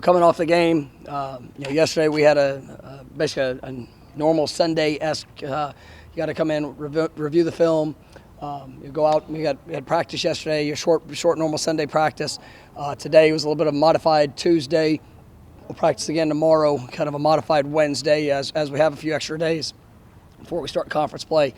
coming off the game, yesterday we had basically a normal Sunday-esque. You got to come in, review the film. You go out. We had practice yesterday. Your short normal Sunday practice. Today was a little bit of a modified Tuesday. We'll practice again tomorrow, kind of a modified Wednesday as we have a few extra days before we start conference play.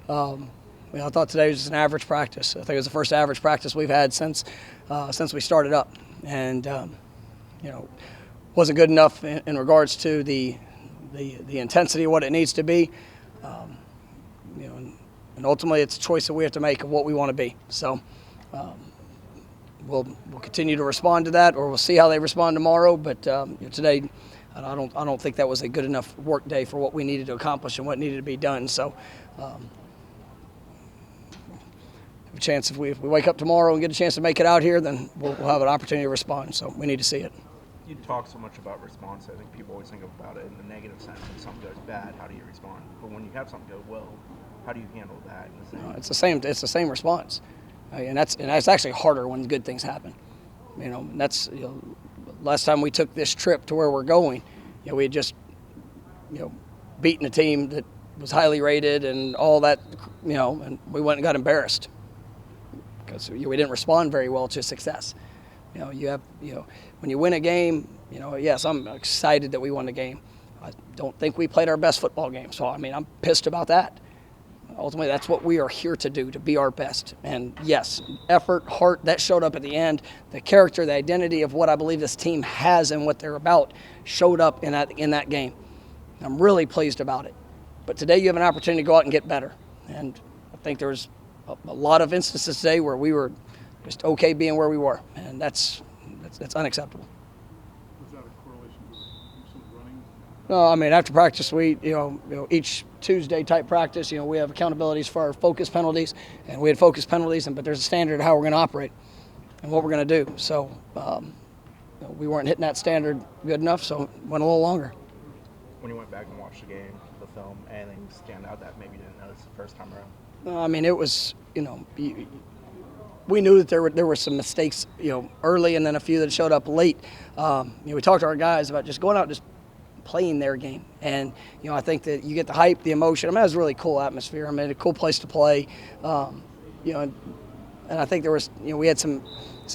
I thought today was just an average practice. I think it was the first average practice we've had since we started up, and wasn't good enough in regards to the intensity of what it needs to be. And ultimately it's a choice that we have to make of what we want to be. So we'll continue to respond to that, or we'll see how they respond tomorrow. But today, I don't think that was a good enough work day for what we needed to accomplish and what needed to be done. So have a chance if we wake up tomorrow and get a chance to make it out here, then we'll have an opportunity to respond. So we need to see it. You talk so much about response. I think people always think about it in the negative sense. When something goes bad, how do you respond? But when you have something go well, how do you handle that? It's the same response, and that's actually harder when good things happen. That's last time we took this trip to where we're going, we had just beaten a team that was highly rated and all that, and we went and got embarrassed because we didn't respond very well to success. When you win a game, yes, I'm excited that we won the game. I don't think we played our best football game, so I'm pissed about that. Ultimately, that's what we are here to do, to be our best. And yes, effort, heart, that showed up at the end. The character, the identity of what I believe this team has and what they're about showed up in that game. I'm really pleased about it. But today you have an opportunity to go out and get better. And I think there was a lot of instances today where we were just okay being where we were, and that's unacceptable. Was that a correlation with some running? No, after practice, we each Tuesday type practice, we have accountabilities for our focus penalties, and we had focus penalties, but there's a standard of how we're going to operate and what we're going to do. So we weren't hitting that standard good enough, so it went a little longer. When you went back and watched the game, the film, anything stand out that maybe you didn't notice the first time around? It was, we knew that there were some mistakes, early, and then a few that showed up late. We talked to our guys about just going out and just playing their game. And, I think that you get the hype, the emotion. It was a really cool atmosphere. A cool place to play. And I think there was, we had some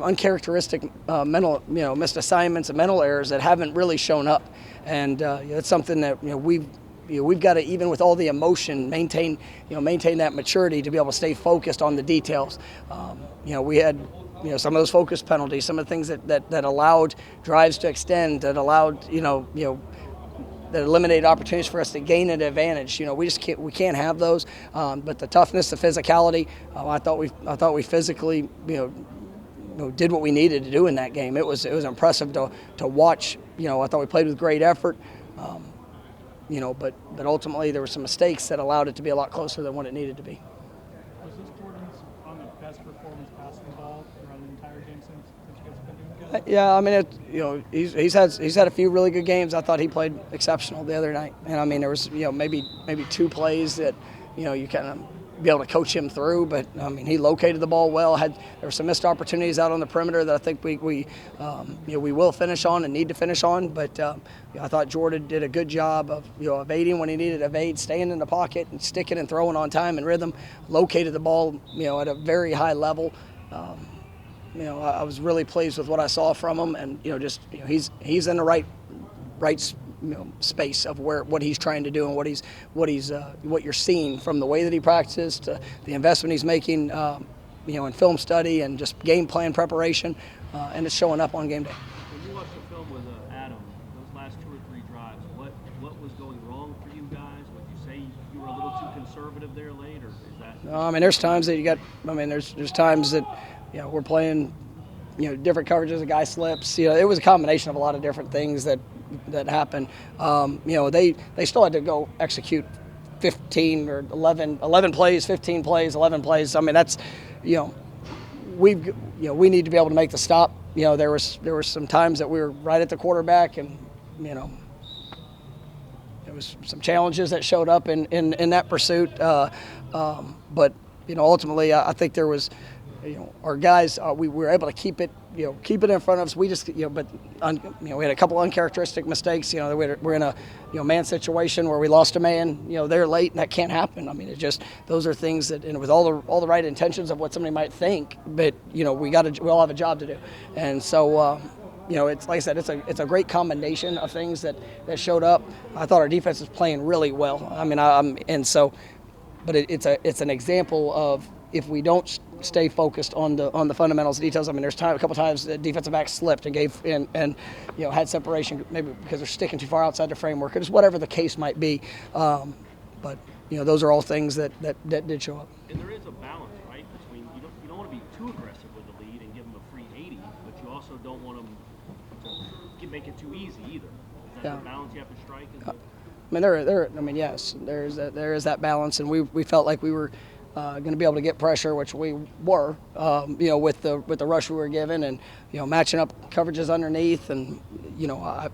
uncharacteristic mental, missed assignments and mental errors that haven't really shown up. And it's something that, we've got to, even with all the emotion, maintain that maturity to be able to stay focused on the details. We had, some of those focus penalties, some of the things that allowed drives to extend, that allowed, that eliminated opportunities for us to gain an advantage. We can't have those. But the toughness, the physicality, I thought we physically, did what we needed to do in that game. It was impressive to watch. I thought we played with great effort. But ultimately there were some mistakes that allowed it to be a lot closer than what it needed to be. Was this Jordan's on the best performance passing the ball throughout the entire game since you guys have been doing good? Yeah, he's had a few really good games. I thought he played exceptional the other night, and there was maybe two plays that you kind of be able to coach him through, but he located the ball well. There were some missed opportunities out on the perimeter that I think we will finish on and need to finish on. But I thought Jordan did a good job of evading when he needed to evade, staying in the pocket and sticking and throwing on time and rhythm. Located the ball at a very high level. I was really pleased with what I saw from him, and he's in the right space of what he's trying to do and what you're seeing from the way that he practices to the investment he's making, in film study and just game plan preparation, and it's showing up on game day. When you watch the film with Adam, those last 2 or 3 drives, what was going wrong for you guys? Would you say you were a little too conservative there late, or is that? No, there's times that you got. There's times that we're playing, different coverages. A guy slips. It was a combination of a lot of different things that happened. They still had to go execute 15 or 11 plays, 15 plays, 11 plays. That's, we need to be able to make the stop. There was some times that we were right at the quarterback, and there was some challenges that showed up in that pursuit. But ultimately, I think there was our guys, we were able to keep it in front of us. We just, but we had a couple uncharacteristic mistakes. We're in a man situation where we lost a man. They're late, and that can't happen. I mean, it just, those are things that, and with all the right intentions of what somebody might think, but we all have a job to do, and so. It's like I said, it's a great combination of things that showed up. I thought our defense was playing really well. I mean, but it's an example of if we don't stay focused on the fundamentals, details. I mean, there's a couple times the defensive back slipped and had separation, maybe because they're sticking too far outside the framework, or just whatever the case might be. But those are all things that did show up. And there is a balance, right, between you don't want to be too aggressive with the lead and give them a free 80, but you also don't want them to make it too easy either. Is that the balance you have to strike? Yes, there is that balance, and we felt like we were going to be able to get pressure, which we were, with the rush we were given, and matching up coverages underneath, and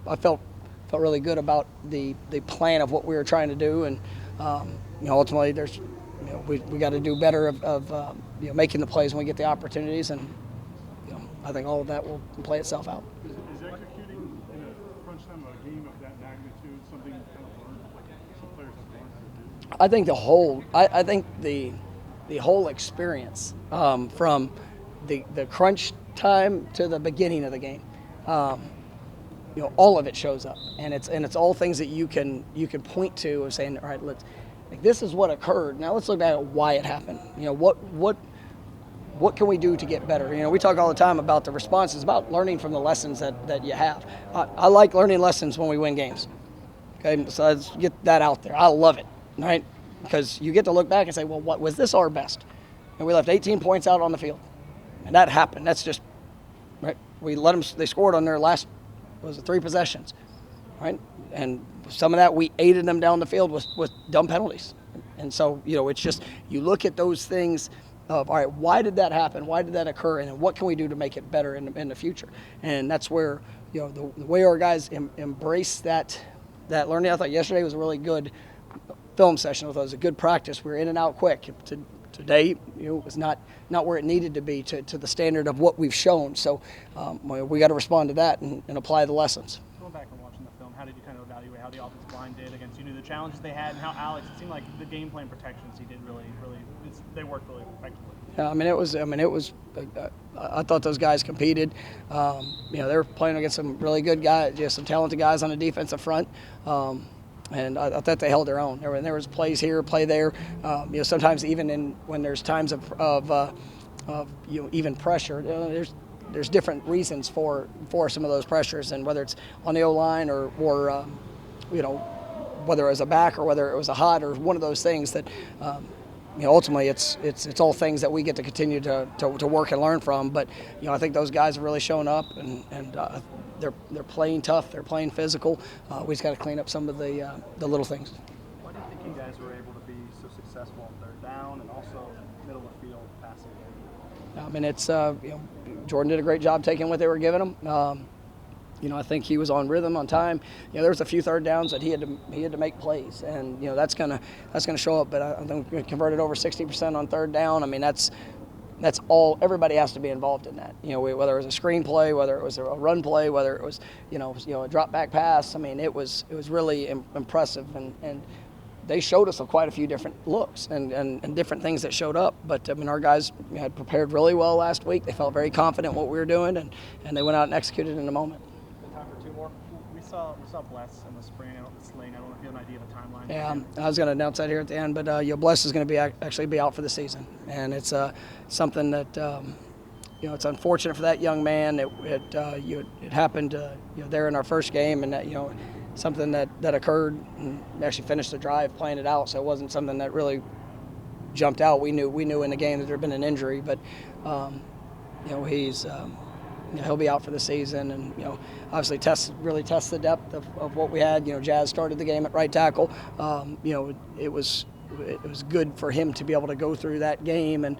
I felt really good about the plan of what we were trying to do, and ultimately there's we got to do better of making the plays when we get the opportunities, and I think all of that will play itself out. Is executing in a crunch time of a game of that magnitude something you kind of learned, like some players have learned how to do? I think the whole experience from the crunch time to the beginning of the game, all of it shows up, and it's all things that you can point to of saying, all right, this is what occurred. Now let's look back at why it happened. What can we do to get better? We talk all the time about the response. It's about learning from the lessons that you have. I like learning lessons when we win games. Okay, so let's get that out there. I love it, right? Because you get to look back and say, well, what was this our best? And we left 18 points out on the field, and that happened. That's just right. We let them. They scored on their last 3 possessions, right? And some of that we aided them down the field with dumb penalties. And so it's just you look at those things. All right, why did that happen? Why did that occur? And what can we do to make it better in the future? And that's where the way our guys embrace that learning. I thought yesterday was a really good film session with us, a good practice. We were in and out quick. Today, it was not where it needed to be to the standard of what we've shown. So we got to respond to that and apply the lessons. Going back and watching the film, how did you kind of evaluate how the offensive line did against the challenges they had, and how Alex? It seemed like the game plan protections he did really they worked really effectively. Yeah, I thought those guys competed. They were playing against some really good guys, some talented guys on the defensive front. And I thought they held their own. There was plays here, play there. Sometimes even when there's times of even pressure, there's different reasons for some of those pressures, and whether it's on the O-line or whether it was a back or whether it was a hot or one of those things that. Ultimately, it's all things that we get to continue to work and learn from. But I think those guys have really shown up, and they're playing tough, they're playing physical. We just got to clean up some of the little things. Why do you think you guys were able to be so successful on third down and also middle of the field passing game? I mean, it's Jordan did a great job taking what they were giving him. I think he was on rhythm, on time. There was a few third downs that he had to make plays, and that's gonna show up. But I think we converted over 60% on third down. I mean, that's all. Everybody has to be involved in that. Whether it was a screen play, whether it was a run play, whether it was a drop back pass. I mean, it was really impressive, and they showed us quite a few different looks and different things that showed up. But our guys had prepared really well last week. They felt very confident in what we were doing, and they went out and executed in the moment. Time for 2 more. We saw Bless in the spring. I don't know if you have an idea of a timeline. Yeah, I was going to announce that here at the end, but Bless is going to actually be out for the season, and it's something that it's unfortunate for that young man. It happened there in our first game, and that something that occurred, and actually finished the drive playing it out. So it wasn't something that really jumped out. We knew in the game that there had been an injury, but he's. He'll be out for the season, and obviously really test the depth of what we had. Jazz started the game at right tackle. It was good for him to be able to go through that game, and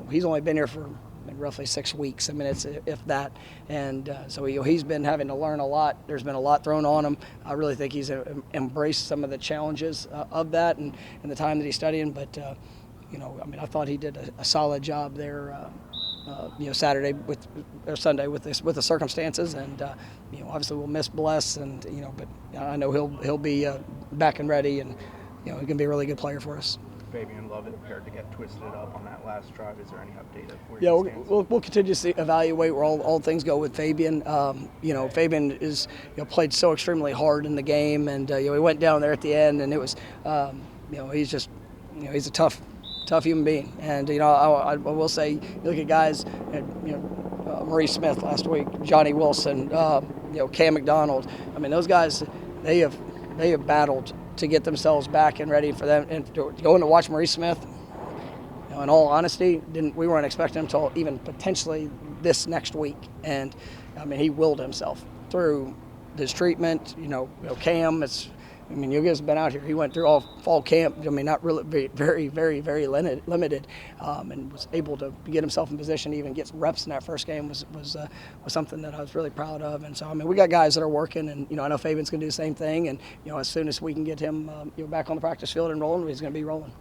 he's only been here for roughly 6 weeks. I mean, it's if that, and so he's been having to learn a lot. There's been a lot thrown on him. I really think he's embraced some of the challenges of that and the time that he's studying, but. I mean, I thought he did a solid job there. Saturday or Sunday with the circumstances, and obviously we'll miss Bless, and but I know he'll be back and ready, and he's going to be a really good player for us. Fabian Lovett appeared to get twisted up on that last drive. Is there any update of where Yeah, he stands? we'll continue to evaluate where all things go with Fabian. Fabian is played so extremely hard in the game, and he went down there at the end, and it was he's just he's a tough human being. And I will say, you look at guys, Maurice Smith last week, Johnny Wilson, Cam McDonald. I mean, those guys, they have battled to get themselves back and ready for them. And going to watch Maurice Smith, in all honesty, we weren't expecting him until even potentially this next week. And I mean, he willed himself through his treatment. Cam, you guys have been out here. He went through all fall camp. I mean, not really very, very, very limited, and was able to get himself in position to even get some reps in that first game was something that I was really proud of. And so, I mean, we got guys that are working, and I know Fabian's going to do the same thing. And as soon as we can get him back on the practice field and rolling, he's going to be rolling.